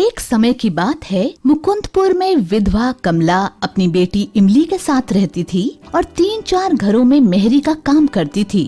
एक समय की बात है, मुकुंदपुर में विधवा कमला अपनी बेटी इमली के साथ रहती थी और 3-4 घरों में मेहरी का काम करती थी।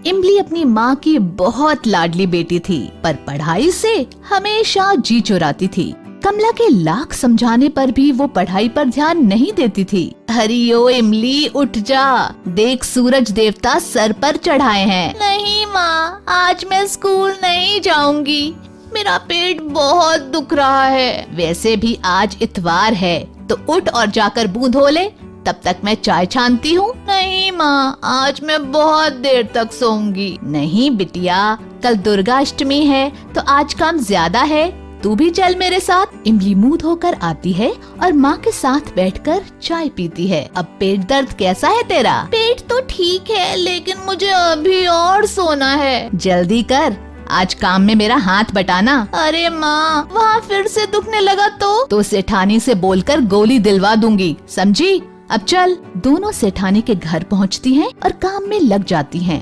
इमली अपनी माँ की बहुत लाडली बेटी थी, पर पढ़ाई से हमेशा जी चुराती थी। कमला के लाख समझाने पर भी वो पढ़ाई पर ध्यान नहीं देती थी। हरियो इमली, उठ जा, देख सूरज देवता सर पर चढ़ाए हैं। नहीं माँ, आज मैं स्कूल नहीं जाऊंगी, मेरा पेट बहुत दुख रहा है। वैसे भी आज इतवार है, तो उठ और जाकर मुंह धो ले, तब तक मैं चाय छानती हूँ। नहीं माँ, आज मैं बहुत देर तक सोऊंगी। नहीं बिटिया, कल दुर्गा अष्टमी है तो आज काम ज्यादा है, तू भी चल मेरे साथ। इमली मुंह धोकर आती है और माँ के साथ बैठकर चाय पीती है। अब पेट दर्द कैसा है तेरा? पेट तो ठीक है, लेकिन मुझे अभी और सोना है। जल्दी कर, आज काम में मेरा हाथ बटाना। अरे माँ, वहाँ फिर से दुखने लगा तो सेठानी से बोलकर गोली दिलवा दूंगी, समझी? अब चल। दोनों सेठानी के घर पहुँचती हैं और काम में लग जाती हैं।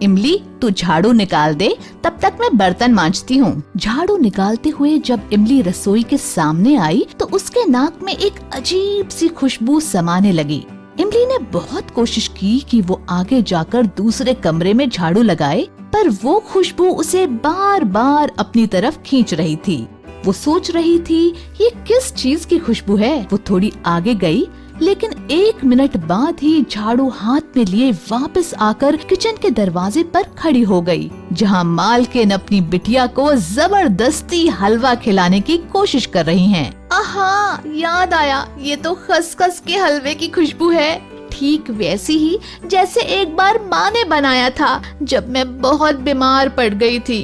इमली, तू झाड़ू निकाल दे, तब तक मैं बर्तन मांजती हूँ। झाड़ू निकालते हुए जब इमली रसोई के सामने आई तो उसके नाक में एक अजीब सी खुशबू समाने लगी। इमली ने बहुत कोशिश की कि वो आगे जाकर दूसरे कमरे में झाड़ू लगाए, पर वो खुशबू उसे बार बार अपनी तरफ खींच रही थी। वो सोच रही थी ये किस चीज की खुशबू है। वो थोड़ी आगे गई, लेकिन 1 मिनट बाद ही झाड़ू हाथ में लिए वापस आकर किचन के दरवाजे पर खड़ी हो गई, जहां मालकिन अपनी बिटिया को जबरदस्ती हलवा खिलाने की कोशिश कर रही हैं। आहा, याद आया, ये तो खसखस के हलवे की खुशबू है, ठीक वैसी ही जैसे एक बार माँ ने बनाया था जब मैं बहुत बीमार पड़ गई थी।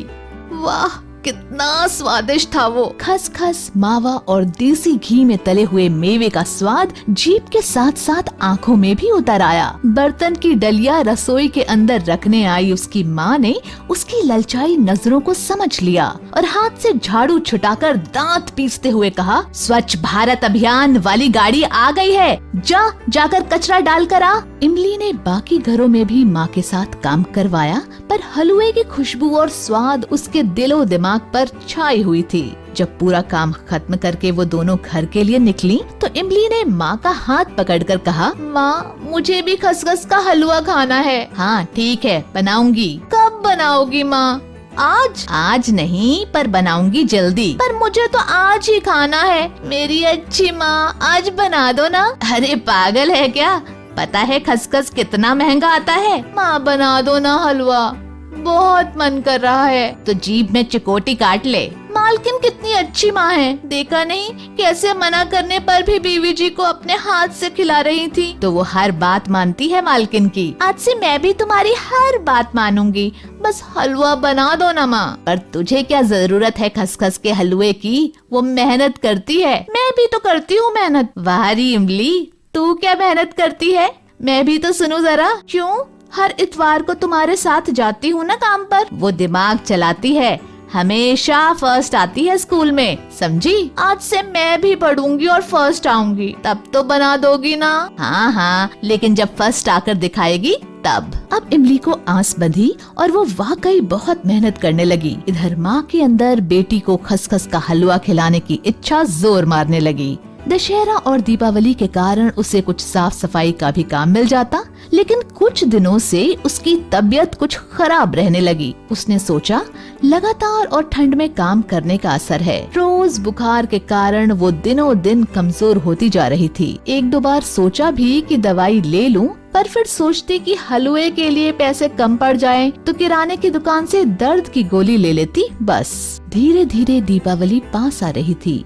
वाह, कितना स्वादिष्ट था वो। खसखस, मावा और देसी घी में तले हुए मेवे का स्वाद जीभ के साथ साथ आँखों में भी उतर आया। बर्तन की डलिया रसोई के अंदर रखने आई उसकी माँ ने उसकी ललचाई नजरों को समझ लिया और हाथ से झाड़ू छुटाकर दांत पीसते हुए कहा, स्वच्छ भारत अभियान वाली गाड़ी आ गई है, जाकर कचरा डाल कर आ। इमली ने बाकी घरों में भी माँ के साथ काम करवाया, पर हलवे की खुशबू और स्वाद उसके दिलो दिमाग पर छाई हुई थी। जब पूरा काम खत्म करके वो दोनों घर के लिए निकली तो इमली ने माँ का हाथ पकड़कर कहा, माँ, मुझे भी खसखस का हलवा खाना है। हाँ ठीक है, बनाऊंगी। कब बनाओगी माँ? आज नहीं, पर बनाऊंगी जल्दी। पर मुझे तो आज ही खाना है। मेरी अच्छी माँ, आज बना दो ना। अरे पागल है क्या? पता है खसखस कितना महंगा आता है? माँ बना दो ना हलवा, बहुत मन कर रहा है। तो जीभ में चिकोटी काट ले। मालकिन कितनी अच्छी माँ है, देखा नहीं कैसे मना करने पर भी बीवी जी को अपने हाथ से खिला रही थी। तो वो हर बात मानती है मालकिन की। आज से मैं भी तुम्हारी हर बात मानूंगी, बस हलवा बना दो ना माँ। पर तुझे क्या जरूरत है खसखस के हलवे की? वो मेहनत करती है। मैं भी तो करती हूँ मेहनत। वाहरी इमली, तू क्या मेहनत करती है? मैं भी तो सुनो जरा। क्यों? हर इतवार को तुम्हारे साथ जाती हूँ ना काम पर। वो दिमाग चलाती है, हमेशा फर्स्ट आती है स्कूल में, समझी? आज से मैं भी पढ़ूंगी और फर्स्ट आऊंगी, तब तो बना दोगी ना? हाँ, लेकिन जब फर्स्ट आकर दिखाएगी तब। अब इमली को आस बंधी और वो वाकई बहुत मेहनत करने लगी। इधर माँ के अंदर बेटी को खसखस का हलवा खिलाने की इच्छा जोर मारने लगी। दशहरा और दीपावली के कारण उसे कुछ साफ सफाई का भी काम मिल जाता, लेकिन कुछ दिनों से उसकी तबीयत कुछ खराब रहने लगी। उसने सोचा लगातार और ठंड में काम करने का असर है। रोज बुखार के कारण वो दिनों दिन कमजोर होती जा रही थी। 1-2 बार सोचा भी कि दवाई ले लूं, पर फिर सोचती कि हलवे के लिए पैसे कम पड़ जाएं, तो किराने की दुकान से दर्द की गोली ले लेती बस। धीरे धीरे दीपावली पास आ रही थी।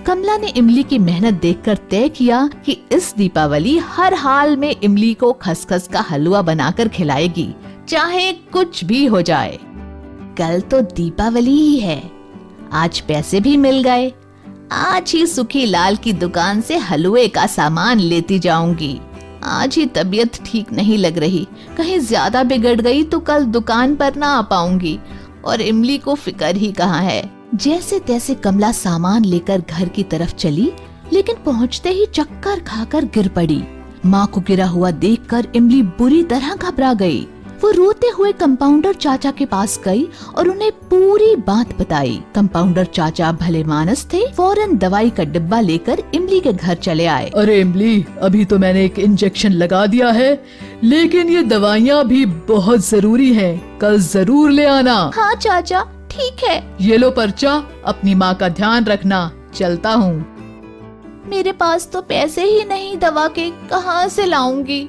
कमला ने इमली की मेहनत देखकर तय किया कि इस दीपावली हर हाल में इमली को खसखस का हलवा बनाकर खिलाएगी, चाहे कुछ भी हो जाए। कल तो दीपावली ही है, आज पैसे भी मिल गए। आज ही सुखी लाल की दुकान से हलवे का सामान लेती जाऊंगी। आज ही तबीयत ठीक नहीं लग रही, कहीं ज्यादा बिगड़ गई तो कल दुकान पर ना आ पाऊंगी, और इमली को फिक्र ही कहाँ है। जैसे तैसे कमला सामान लेकर घर की तरफ चली, लेकिन पहुंचते ही चक्कर खाकर गिर पड़ी। माँ को गिरा हुआ देखकर इमली बुरी तरह घबरा गई। वो रोते हुए कंपाउंडर चाचा के पास गई और उन्हें पूरी बात बताई। कंपाउंडर चाचा भले मानस थे, फौरन दवाई का डिब्बा लेकर इमली के घर चले आए। अरे इमली, अभी तो मैंने एक इंजेक्शन लगा दिया है, लेकिन ये दवाइयाँ भी बहुत जरूरी हैं। कल जरूर ले आना। हाँ चाचा, ठीक है। ये लो पर्चा, अपनी माँ का ध्यान रखना। चलता हूँ। मेरे पास तो पैसे ही नहीं दवा के, कहाँ से लाऊंगी?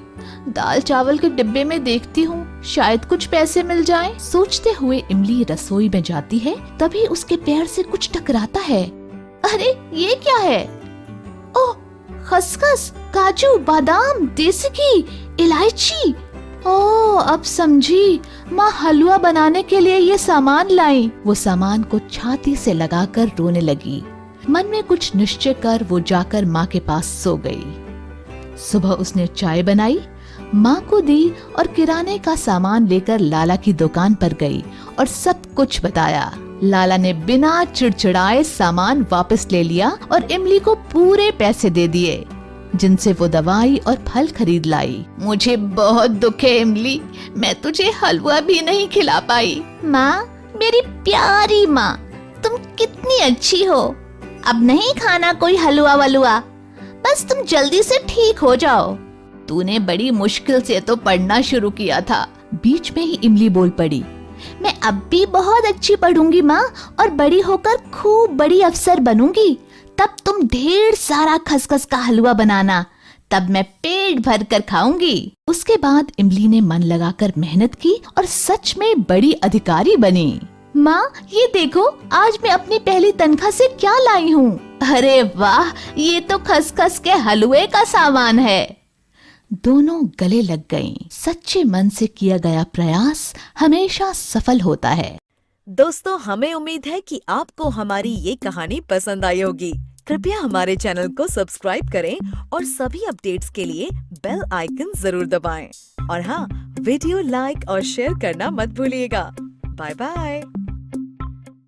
दाल चावल के डिब्बे में देखती हूँ, शायद कुछ पैसे मिल जाएं। सोचते हुए इमली रसोई में जाती है, तभी उसके पैर से कुछ टकराता है। अरे ये क्या है? ओह, खसखस, काजू, बादाम, देसी घी, इलायची। ओह, अब समझी, माँ हलवा बनाने के लिए ये सामान लाई। वो सामान को छाती से लगाकर रोने लगी। मन में कुछ निश्चय कर वो जाकर माँ के पास सो गई। सुबह उसने चाय बनाई, माँ को दी और किराने का सामान लेकर लाला की दुकान पर गई और सब कुछ बताया। लाला ने बिना चिड़चिड़ाए सामान वापस ले लिया और इमली को पूरे पैसे दे दिए, जिनसे वो दवाई और फल खरीद लाई। मुझे बहुत दुख है इमली, मैं तुझे हलवा भी नहीं खिला पाई। माँ, मेरी प्यारी माँ, तुम कितनी अच्छी हो। अब नहीं खाना कोई हलवा वलुआ, बस तुम जल्दी से ठीक हो जाओ। तूने बड़ी मुश्किल से तो पढ़ना शुरू किया था। बीच में ही इमली बोल पड़ी, मैं अब भी बहुत अच्छी पढ़ूंगी माँ, और बड़ी होकर खूब बड़ी अफसर बनूंगी। तब तुम ढेर सारा खसखस का हलवा बनाना, तब मैं पेट भर कर खाऊंगी। उसके बाद इमली ने मन लगाकर मेहनत की और सच में बड़ी अधिकारी बनी। माँ, ये देखो, आज मैं अपनी पहली तनख्वाह से क्या लाई हूँ। अरे वाह, ये तो खसखस के हलवे का सामान है। दोनों गले लग गईं। सच्चे मन से किया गया प्रयास हमेशा सफल होता है। दोस्तों, हमें उम्मीद है कि आपको हमारी ये कहानी पसंद आई होगी। कृपया हमारे चैनल को सब्सक्राइब करें और सभी अपडेट्स के लिए बेल आइकन जरूर दबाएं। और हाँ, वीडियो लाइक और शेयर करना मत भूलिएगा। Bye bye.